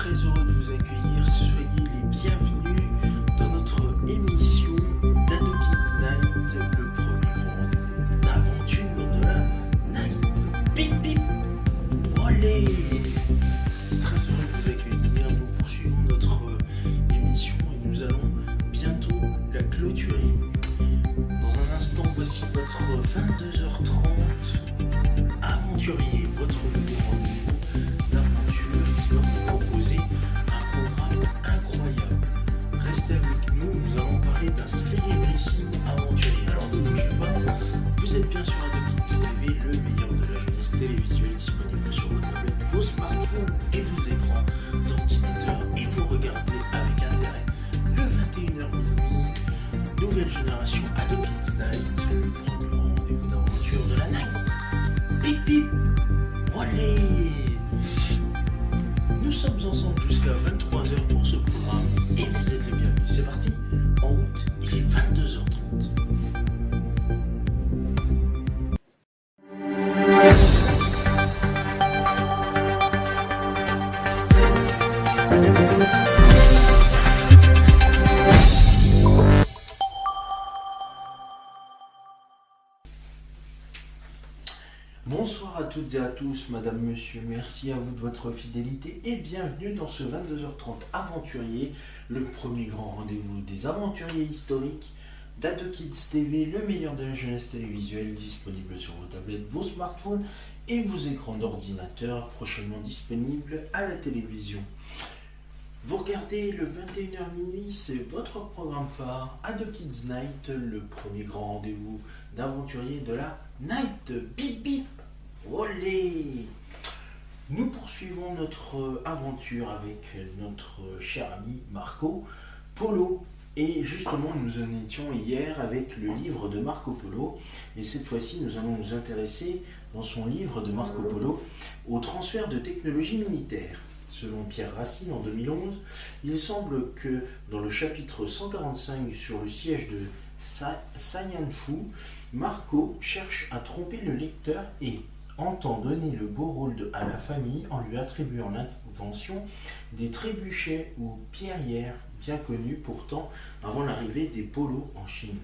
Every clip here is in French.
très heureux de vous accueillir. Soyez les bienvenus dans notre émission d'Ado Kids Night, le premier rendez-vous d'aventure de la night. Bip bip, olé. Très heureux de vous accueillir. Nous poursuivons notre émission et nous allons bientôt la clôturer. Dans un instant, voici votre 22h30 aventurier, votre nouveau rendez-vous d'aventure qui va vous proposer un programme incroyable. Restez avec nous, nous allons parler d'un célébrissime aventurier. Alors ne bougez pas, vous êtes bien sur Ado Kids TV, le meilleur de la jeunesse télévisuelle, disponible sur vos tablettes, vos smartphones et vos écrans d'ordinateur, et vous regardez avec intérêt le 21h minuit, nouvelle génération Ado Kids Night, le premier rendez-vous d'aventure de la night. Bip bip, olé. Nous sommes ensemble jusqu'à 23h pour ce programme et vous êtes les bienvenus. C'est parti, en route, il est 22h30. Bonsoir à toutes et à tous, madame, monsieur, merci à vous de votre fidélité et bienvenue dans ce 22h30 aventurier, le premier grand rendez-vous des aventuriers historiques d'Ado Kids TV, le meilleur de la jeunesse télévisuelle, disponible sur vos tablettes, vos smartphones et vos écrans d'ordinateur, prochainement disponible à la télévision. Vous regardez le 21h minuit, c'est votre programme phare, Ado Kids Night, le premier grand rendez-vous d'aventuriers de la night. Bip bip, olé. Nous poursuivons notre aventure avec notre cher ami Marco Polo. Et justement, nous en étions hier avec le livre de Marco Polo. Et cette fois-ci, nous allons nous intéresser, dans son livre de Marco Polo, au transfert de technologie militaire. Selon Pierre Racine, en 2011, il semble que dans le chapitre 145 sur le siège de Saiyan-Fu, Marco cherche à tromper le lecteur et entend donner le beau rôle à la famille en lui attribuant l'invention des trébuchets ou pierrières bien connus pourtant avant l'arrivée des polos en Chine.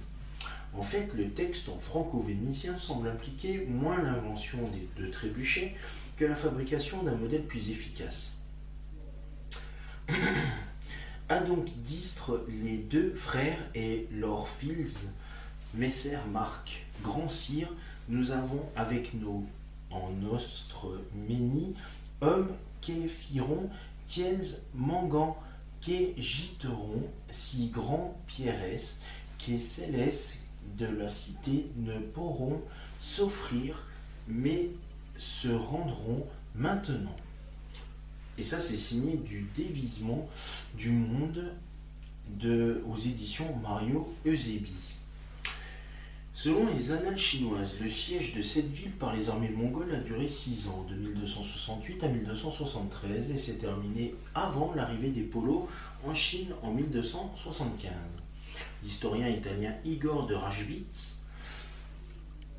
En fait, le texte en franco-vénitien semble impliquer moins l'invention de trébuchets que la fabrication d'un modèle plus efficace. A donc d'Istres les deux frères et leurs fils, Messer Marc, grand sire, nous avons avec nous en nostre ménie, hommes qui firont tiens mangan, qui giteront si grand pierres, qui célestes de la cité ne pourront s'offrir, mais se rendront maintenant. Et ça, c'est signé du dévisement du monde aux éditions Mario Eusebi. Selon les annales chinoises, le siège de cette ville par les armées mongoles a duré 6 ans, de 1268 à 1273, et s'est terminé avant l'arrivée des polos en Chine en 1275. L'historien italien Igor de Rajbitz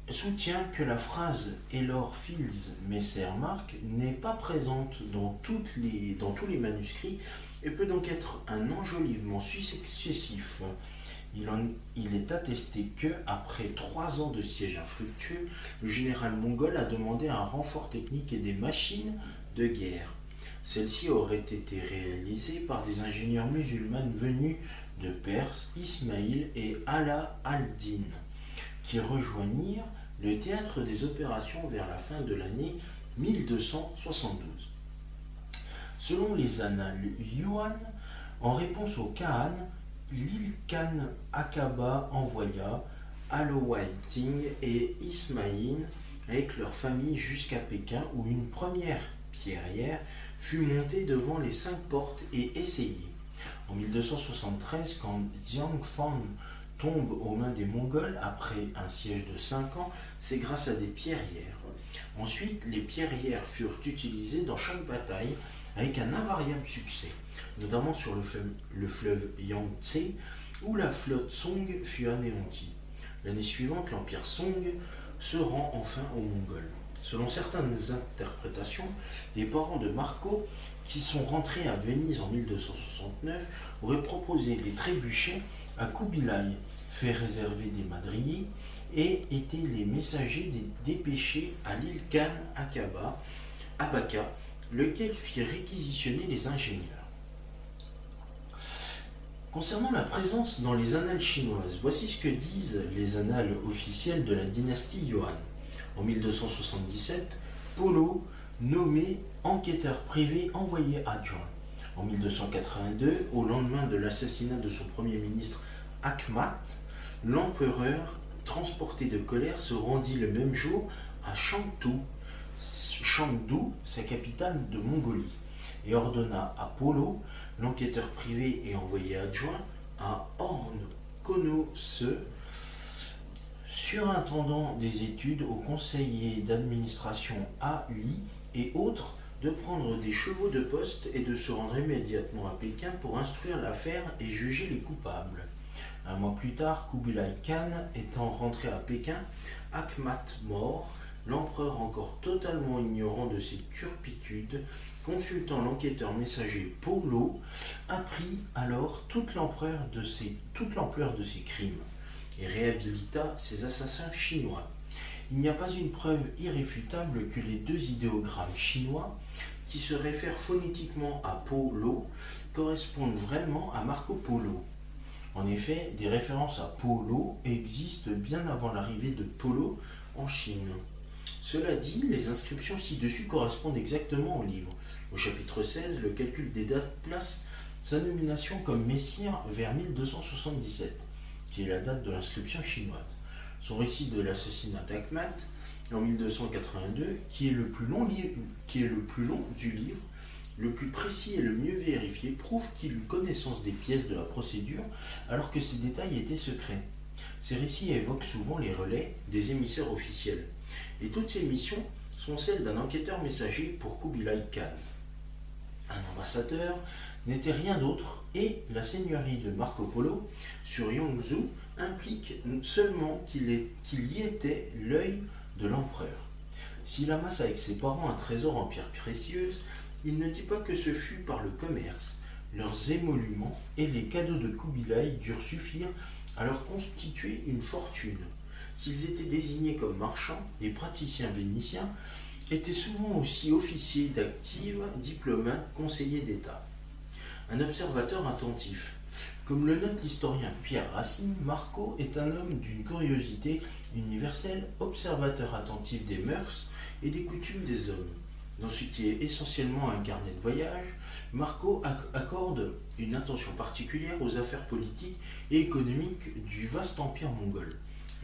soutient que la phrase « et leurs fils, Messer Marc » n'est pas présente dans tous les manuscrits et peut donc être un enjolivement successif. Il est attesté que, après 3 ans de siège infructueux, le général mongol a demandé un renfort technique et des machines de guerre. Celles-ci auraient été réalisées par des ingénieurs musulmans venus de Perse, Ismaïl et Ala al-Din, qui rejoignirent le théâtre des opérations vers la fin de l'année 1272. Selon les annales Yuan, en réponse au Khan, l'Ilkhan Aqaba envoya Alawad-Din et Ismaïl avec leur famille jusqu'à Pékin, où une première pierrière fut montée devant les 5 portes et essayée. En 1273, quand Xiang Fan tombe aux mains des Mongols après un siège de 5 ans, c'est grâce à des pierrières. Ensuite, les pierrières furent utilisées dans chaque bataille avec un invariable succès, notamment sur le fleuve Yangtze, où la flotte Song fut anéantie. L'année suivante, l'empire Song se rend enfin aux Mongols. Selon certaines interprétations, les parents de Marco qui sont rentrés à Venise en 1269, auraient proposé les trébuchets à Kubilai, fait réserver des madriers, et étaient les messagers des dépêchés à l'île Khan Abaka, lequel fit réquisitionner les ingénieurs. Concernant la présence dans les annales chinoises, voici ce que disent les annales officielles de la dynastie Yuan. En 1277, Polo, nommé enquêteur privé envoyé adjoint. En 1282, au lendemain de l'assassinat de son premier ministre Akhmat, l'empereur, transporté de colère, se rendit le même jour à Chengdu, sa capitale de Mongolie, et ordonna à Polo, l'enquêteur privé et envoyé adjoint, à Horn Kono-se, surintendant des études au conseiller d'administration AUI et autres, de prendre des chevaux de poste et de se rendre immédiatement à Pékin pour instruire l'affaire et juger les coupables. Un mois plus tard, Kubilai Khan étant rentré à Pékin, Akhmat mort, l'empereur encore totalement ignorant de ses turpitudes, consultant l'enquêteur messager Polo, apprit alors toute l'ampleur de ses crimes et réhabilita ses assassins chinois. Il n'y a pas une preuve irréfutable que les deux idéogrammes chinois, qui se réfèrent phonétiquement à Polo, correspondent vraiment à Marco Polo. En effet, des références à Polo existent bien avant l'arrivée de Polo en Chine. Cela dit, les inscriptions ci-dessus correspondent exactement au livre. Au chapitre 16, le calcul des dates place sa nomination comme messire vers 1277, qui est la date de l'inscription chinoise. Son récit de l'assassinat d'Akhmat en 1282, qui est le plus long du livre, le plus précis et le mieux vérifié, prouve qu'il eut connaissance des pièces de la procédure alors que ces détails étaient secrets. Ces récits évoquent souvent les relais des émissaires officiels, et toutes ces missions sont celles d'un enquêteur messager pour Kubilai Khan. Un ambassadeur n'était rien d'autre, et la seigneurie de Marco Polo sur Yongzhou implique seulement qu'il y était l'œil de l'empereur. S'il amasse avec ses parents un trésor en pierres précieuses, il ne dit pas que ce fut par le commerce. Leurs émoluments et les cadeaux de Kubilai durent suffire à leur constituer une fortune. S'ils étaient désignés comme marchands, les praticiens vénitiens étaient souvent aussi officiers d'active, diplomates, conseillers d'État. Un observateur attentif. Comme le note l'historien Pierre Racine, Marco est un homme d'une curiosité universelle, observateur attentif des mœurs et des coutumes des hommes. Dans ce qui est essentiellement un carnet de voyage, Marco accorde une attention particulière aux affaires politiques et économiques du vaste empire mongol.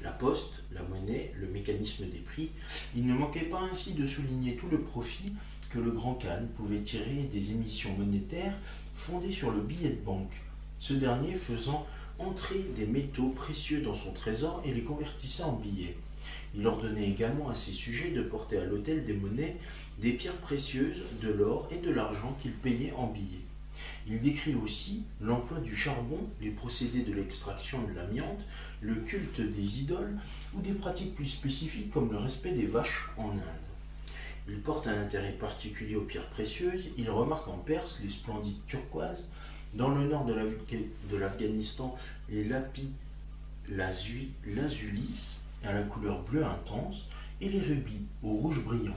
La poste, la monnaie, le mécanisme des prix, il ne manquait pas ainsi de souligner tout le profit que le grand Khan pouvait tirer des émissions monétaires fondées sur le billet de banque, ce dernier faisant entrer des métaux précieux dans son trésor et les convertissait en billets. Il ordonnait également à ses sujets de porter à l'autel des monnaies, des pierres précieuses, de l'or et de l'argent qu'il payait en billets. Il décrit aussi l'emploi du charbon, les procédés de l'extraction de l'amiante, le culte des idoles ou des pratiques plus spécifiques comme le respect des vaches en Inde. Il porte un intérêt particulier aux pierres précieuses, il remarque en Perse les splendides turquoises, dans le nord de l'Afghanistan les lapis lazulis à la couleur bleue intense et les rubis au rouge brillant.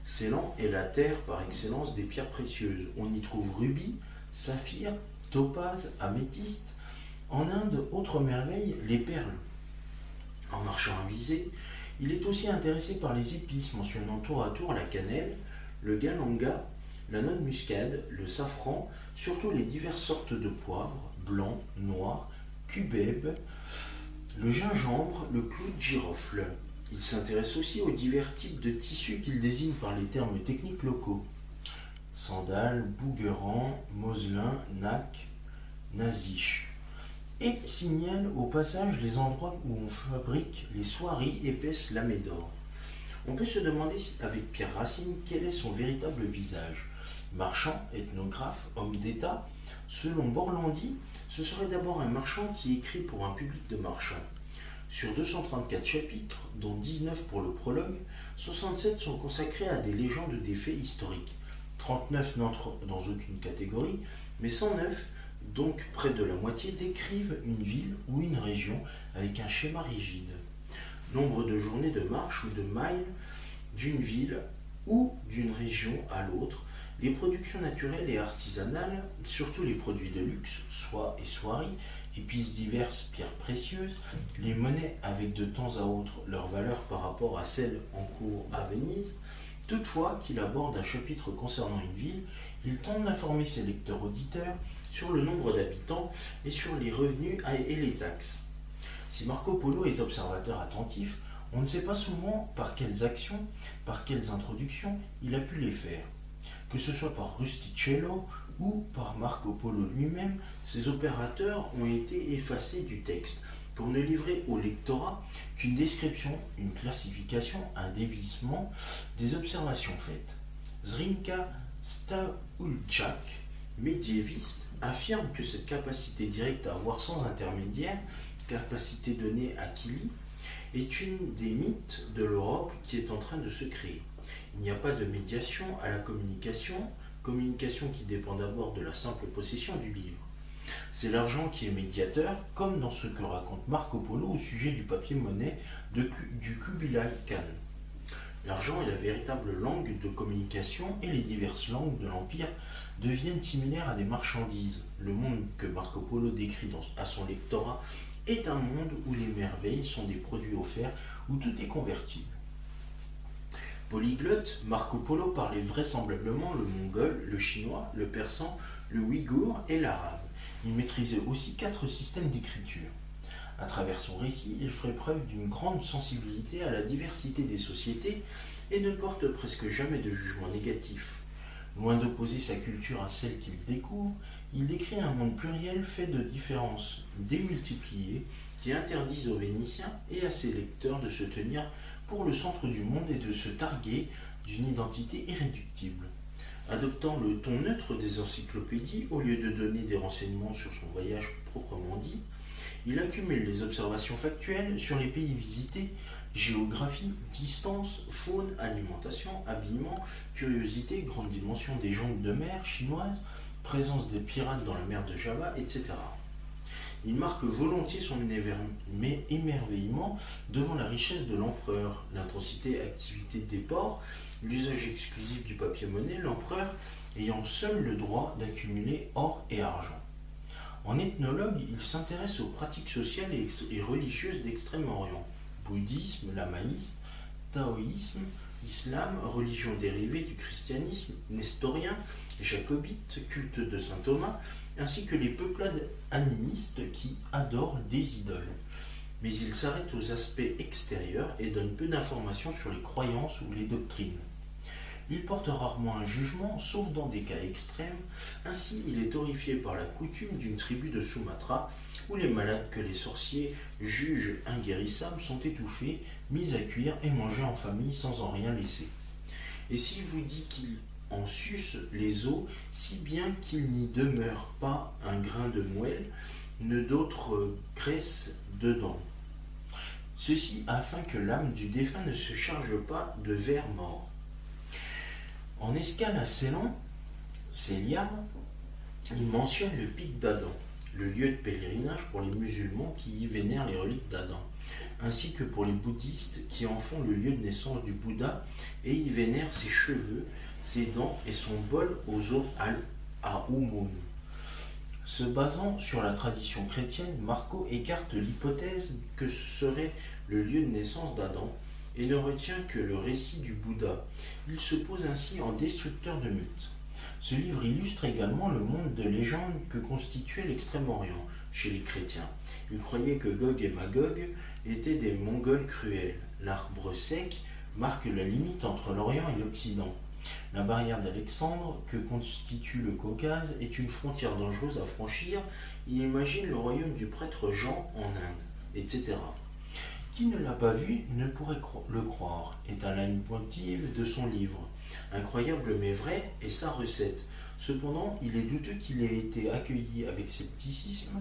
Ceylan est la terre par excellence des pierres précieuses. On y trouve rubis, saphirs, topazes, améthystes. En Inde, autre merveille, les perles. En marchant à Visé, il est aussi intéressé par les épices, mentionnant tour à tour la cannelle, le galanga, la noix de muscade, le safran, surtout les diverses sortes de poivres, blancs, noirs, cubeb, le gingembre, le clou de girofle. Il s'intéresse aussi aux divers types de tissus qu'il désigne par les termes techniques locaux. Sandales, bougueran, moselin, nac, naziche. Et signale au passage les endroits où on fabrique les soieries épaisses lamées d'or. On peut se demander avec Pierre Racine quel est son véritable visage. Marchand, ethnographe, homme d'État, selon Borlandi, ce serait d'abord un marchand qui écrit pour un public de marchands. Sur 234 chapitres, dont 19 pour le prologue, 67 sont consacrés à des légendes des faits historiques, 39 n'entrent dans aucune catégorie, mais 109, donc près de la moitié, décrivent une ville ou une région avec un schéma rigide. Nombre de journées de marche ou de miles d'une ville ou d'une région à l'autre, les productions naturelles et artisanales, surtout les produits de luxe, soie et soieries, épices diverses, pierres précieuses, les monnaies avec de temps à autre leur valeur par rapport à celles en cours à Venise. Toutefois qu'il aborde un chapitre concernant une ville, il tente d'informer ses lecteurs-auditeurs sur le nombre d'habitants et sur les revenus et les taxes. Si Marco Polo est observateur attentif, on ne sait pas souvent par quelles actions, par quelles introductions il a pu les faire. Que ce soit par Rustichello ou par Marco Polo lui-même, ces opérateurs ont été effacés du texte pour ne livrer au lectorat qu'une description, une classification, un dévissement des observations faites. Zrinka Stahulčák, médiéviste, affirme que cette capacité directe à voir sans intermédiaire, capacité donnée à Killy, est une des mythes de l'Europe qui est en train de se créer. Il n'y a pas de médiation à la communication, communication qui dépend d'abord de la simple possession du livre. C'est l'argent qui est médiateur, comme dans ce que raconte Marco Polo au sujet du papier-monnaie du Kubilai Khan. L'argent est la véritable langue de communication et les diverses langues de l'Empire deviennent similaires à des marchandises. Le monde que Marco Polo décrit à son lectorat est un monde où les merveilles sont des produits offerts, où tout est convertible. Polyglotte, Marco Polo parlait vraisemblablement le mongol, le chinois, le persan, le ouïghour et l'arabe. Il maîtrisait aussi 4 systèmes d'écriture. À travers son récit, il ferait preuve d'une grande sensibilité à la diversité des sociétés et ne porte presque jamais de jugement négatif. Loin d'opposer sa culture à celle qu'il découvre, il décrit un monde pluriel fait de différences démultipliées qui interdisent aux Vénitiens et à ses lecteurs de se tenir pour le centre du monde et de se targuer d'une identité irréductible. Adoptant le ton neutre des encyclopédies, au lieu de donner des renseignements sur son voyage proprement dit, il accumule les observations factuelles sur les pays visités, géographie, distance, faune, alimentation, habillement, curiosité, grande dimension des jungles de mer chinoises, présence des pirates dans la mer de Java, etc. Il marque volontiers son émerveillement devant la richesse de l'empereur, l'intensité et activité des ports, l'usage exclusif du papier-monnaie, l'empereur ayant seul le droit d'accumuler or et argent. En ethnologue, il s'intéresse aux pratiques sociales et religieuses d'Extrême-Orient, bouddhisme, lamaïsme, taoïsme, islam, religion dérivée du christianisme, nestorien, jacobite, culte de saint Thomas, ainsi que les peuplades animistes qui adorent des idoles. Mais il s'arrête aux aspects extérieurs et donne peu d'informations sur les croyances ou les doctrines. Il porte rarement un jugement, sauf dans des cas extrêmes. Ainsi, il est horrifié par la coutume d'une tribu de Sumatra où les malades que les sorciers jugent inguérissables sont étouffés, mis à cuire et mangés en famille sans en rien laisser. Et s'il vous dit qu'il en suce les os, si bien qu'il n'y demeure pas un grain de moelle, ne d'autre graisse dedans. Ceci afin que l'âme du défunt ne se charge pas de vers morts. En escale à Ceylan, il mentionne le pic d'Adam, le lieu de pèlerinage pour les musulmans qui y vénèrent les reliques d'Adam, ainsi que pour les bouddhistes qui en font le lieu de naissance du Bouddha et y vénèrent ses cheveux, ses dents et son bol aux eaux al-Aoumoun. Se basant sur la tradition chrétienne, Marco écarte l'hypothèse que ce serait le lieu de naissance d'Adam et ne retient que le récit du Bouddha. Il se pose ainsi en destructeur de mythes. Ce livre illustre également le monde de légende que constituait l'Extrême-Orient chez les chrétiens. Ils croyaient que Gog et Magog étaient des Mongols cruels. L'arbre sec marque la limite entre l'Orient et l'Occident. La barrière d'Alexandre, que constitue le Caucase, est une frontière dangereuse à franchir. Il imagine le royaume du prêtre Jean en Inde, etc. Qui ne l'a pas vu ne pourrait le croire, est à la ligne pointille de son livre. Incroyable mais vrai est sa recette. Cependant, il est douteux qu'il ait été accueilli avec scepticisme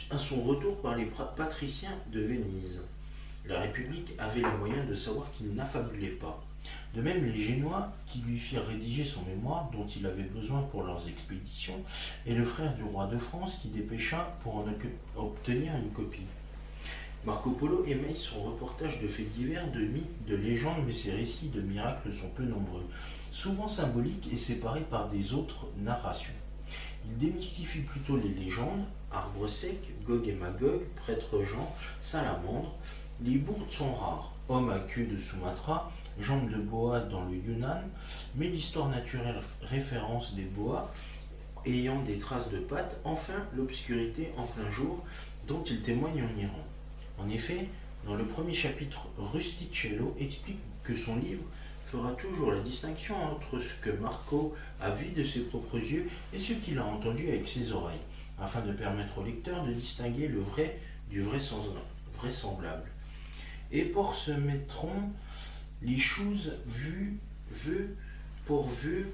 à son retour par les patriciens de Venise. La République avait les moyens de savoir qu'il n'affabulait pas. De même, les Génois, qui lui firent rédiger son mémoire, dont il avait besoin pour leurs expéditions, et le frère du roi de France, qui dépêcha pour en obtenir une copie. Marco Polo émaille son reportage de faits divers, de mythes, de légendes, mais ses récits de miracles sont peu nombreux, souvent symboliques et séparés par des autres narrations. Il démystifie plutôt les légendes, arbre sec, Gog et Magog, prêtre Jean, salamandre. Les bourdes sont rares, homme à queue de Sumatra, jambes de boa dans le Yunnan, mais l'histoire naturelle référence des boas ayant des traces de pattes, enfin l'obscurité en plein jour dont il témoigne en Iran. En effet, dans le premier chapitre, Rusticello explique que son livre fera toujours la distinction entre ce que Marco a vu de ses propres yeux et ce qu'il a entendu avec ses oreilles, afin de permettre au lecteur de distinguer le vrai du vraisemblable. Et pour se mettront les choses vues pour vues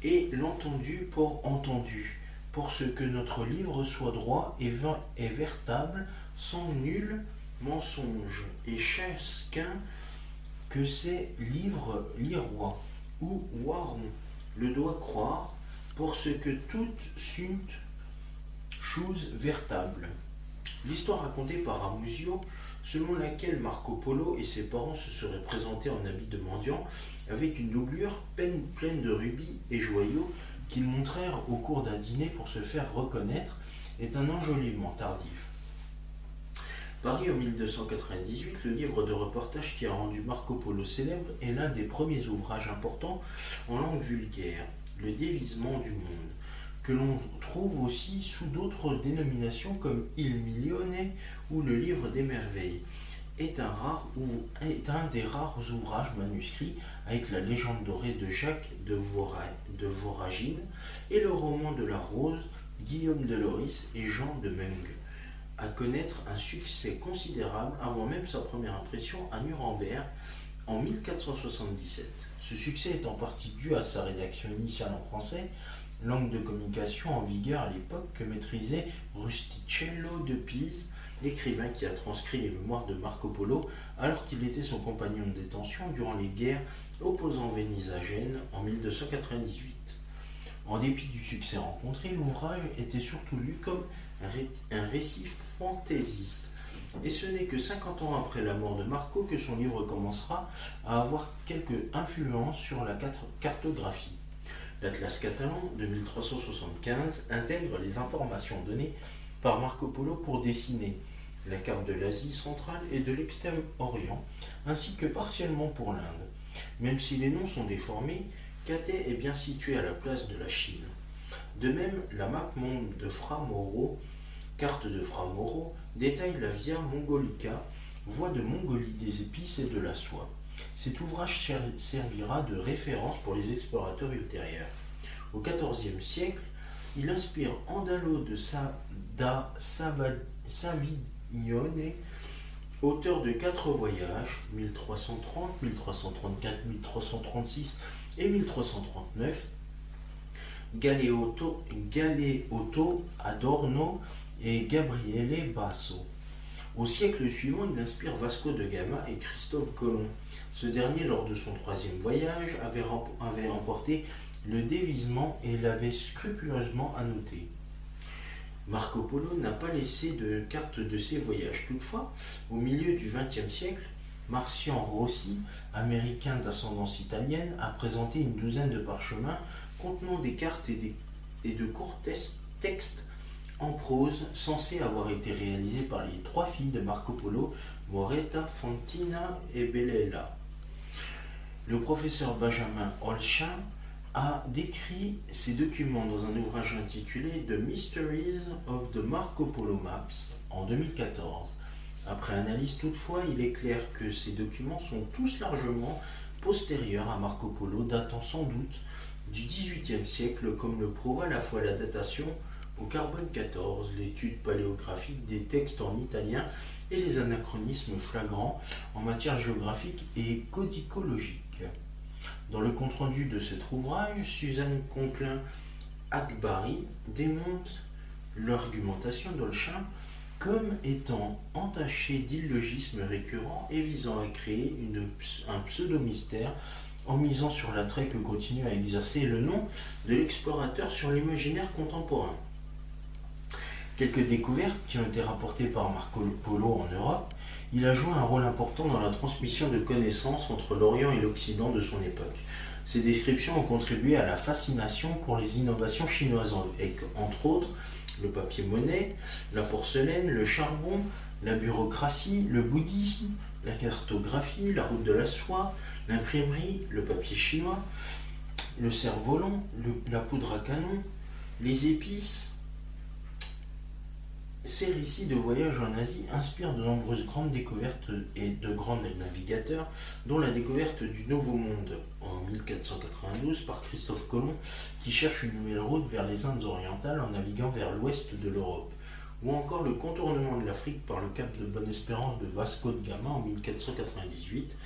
et l'entendu pour entendu, pour ce que notre livre soit droit et véritable, sans nul mensonge, et chacun que ces livres liront ou voiront le doit croire, pour ce que toutes sunt choses véritables. L'histoire racontée par Amusio, selon laquelle Marco Polo et ses parents se seraient présentés en habit de mendiant, avec une doublure pleine de rubis et joyaux qu'ils montrèrent au cours d'un dîner pour se faire reconnaître, est un enjolivement tardif. Paru en 1298, le livre de reportage qui a rendu Marco Polo célèbre est l'un des premiers ouvrages importants en langue vulgaire, le dévisement du monde, que l'on trouve aussi sous d'autres dénominations comme Il Milione ou le Livre des Merveilles, est un des rares ouvrages manuscrits avec la légende dorée de Jacques de Voragine et le roman de la Rose, Guillaume de Loris et Jean de Meung, à connaître un succès considérable avant même sa première impression à Nuremberg en 1477. Ce succès est en partie dû à sa rédaction initiale en français, langue de communication en vigueur à l'époque que maîtrisait Rusticello de Pise, l'écrivain qui a transcrit les mémoires de Marco Polo alors qu'il était son compagnon de détention durant les guerres opposant Venise à Gênes en 1298. En dépit du succès rencontré, l'ouvrage était surtout lu comme un récit fantaisiste. Et ce n'est que 50 ans après la mort de Marco que son livre commencera à avoir quelques influences sur la cartographie. L'Atlas catalan de 1375 intègre les informations données par Marco Polo pour dessiner la carte de l'Asie centrale et de l'Extrême-Orient, ainsi que partiellement pour l'Inde. Même si les noms sont déformés, Cathay est bien situé à la place de la Chine. De même, la map monde de Fra Mauro, carte de Fra Mauro, détaille la Via Mongolica, voie de Mongolie des épices et de la soie. Cet ouvrage servira de référence pour les explorateurs ultérieurs. Au XIVe siècle, il inspire Andalo da Savignone, auteur de 4 voyages, 1330, 1334, 1336 et 1339, Galeotto Adorno et Gabriele Basso. Au siècle suivant, il inspire Vasco de Gama et Christophe Colomb. Ce dernier, lors de son 3e voyage, avait remporté le dévisement et l'avait scrupuleusement annoté. Marco Polo n'a pas laissé de carte de ses voyages. Toutefois, au milieu du XXe siècle, Marcian Rossi, américain d'ascendance italienne, a présenté une douzaine de parchemins contenant des cartes et de courts textes en prose censés avoir été réalisés par les 3 filles de Marco Polo, Moretta, Fantina et Bellela. Le professeur Benjamin Holchin a décrit ces documents dans un ouvrage intitulé The Mysteries of the Marco Polo Maps en 2014. Après analyse toutefois, il est clair que ces documents sont tous largement postérieurs à Marco Polo, datant sans doute du XVIIIe siècle, comme le prouve à la fois la datation au carbone 14, l'étude paléographique des textes en italien et les anachronismes flagrants en matière géographique et codicologique. Dans le compte-rendu de cet ouvrage, Suzanne Conklin-Akbari démonte l'argumentation d'Holchin comme étant entaché d'illogismes récurrents et visant à créer un pseudo-mystère en misant sur l'attrait que continue à exercer le nom de l'explorateur sur l'imaginaire contemporain. Quelques découvertes qui ont été rapportées par Marco Polo en Europe, il a joué un rôle important dans la transmission de connaissances entre l'Orient et l'Occident de son époque. Ces descriptions ont contribué à la fascination pour les innovations chinoises, avec entre autres le papier-monnaie, la porcelaine, le charbon, la bureaucratie, le bouddhisme, la cartographie, la route de la soie, l'imprimerie, le papier chinois, le cerf-volant, la poudre à canon, les épices. Ces récits de voyage en Asie inspirent de nombreuses grandes découvertes et de grands navigateurs, dont la découverte du Nouveau Monde en 1492 par Christophe Colomb, qui cherche une nouvelle route vers les Indes orientales en naviguant vers l'ouest de l'Europe, ou encore le contournement de l'Afrique par le cap de Bonne-Espérance de Vasco de Gama en 1498,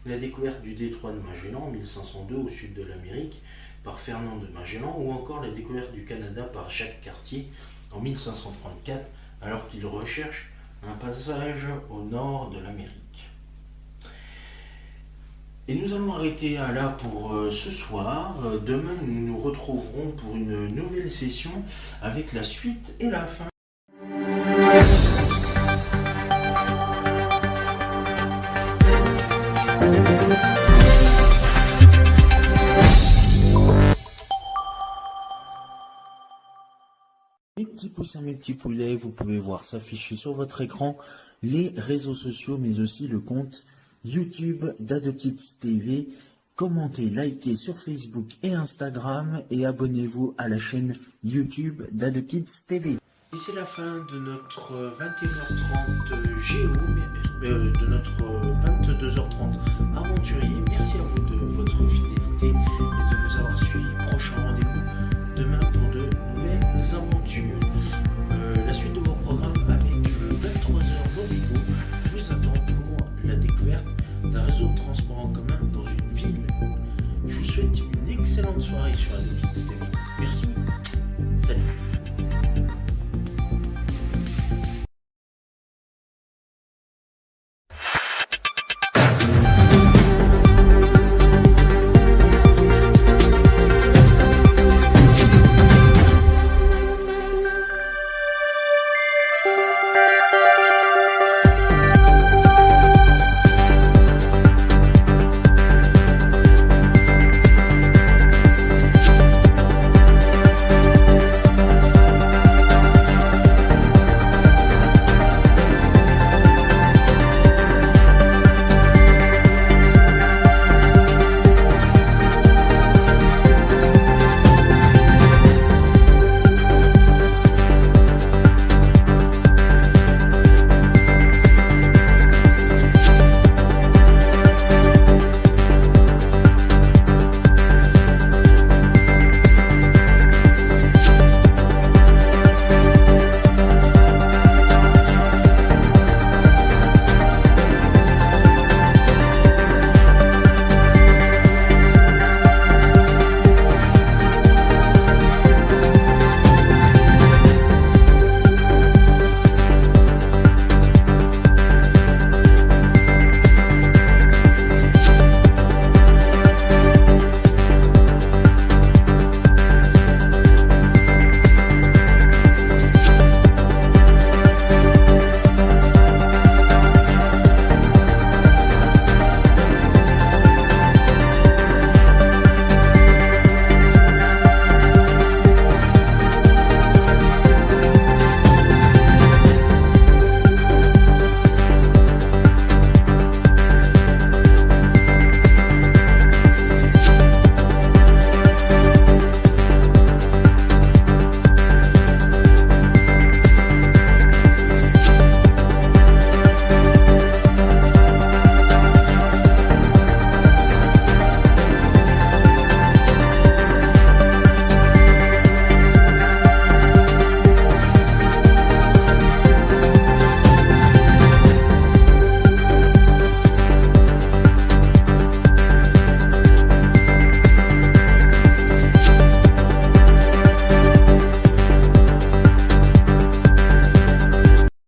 la découverte du détroit de Magellan en 1502 au sud de l'Amérique par Fernand de Magellan, ou encore la découverte du Canada par Jacques Cartier en 1534, alors qu'il recherche un passage au nord de l'Amérique. Et nous allons arrêter là pour ce soir. Demain, nous nous retrouverons pour une nouvelle session avec la suite et la fin. Mes petits poussins, mes petits poulets, vous pouvez voir s'afficher sur votre écran les réseaux sociaux, mais aussi le compte YouTube d'AdeKids TV. Commentez, likez sur Facebook et Instagram et abonnez-vous à la chaîne YouTube d'AdeKids TV. Et c'est la fin de notre 21h30 Géo, de notre 22h30 Aventurier. Merci à vous de votre fidélité et de nous avoir suivis. Prochain rendez-vous demain pour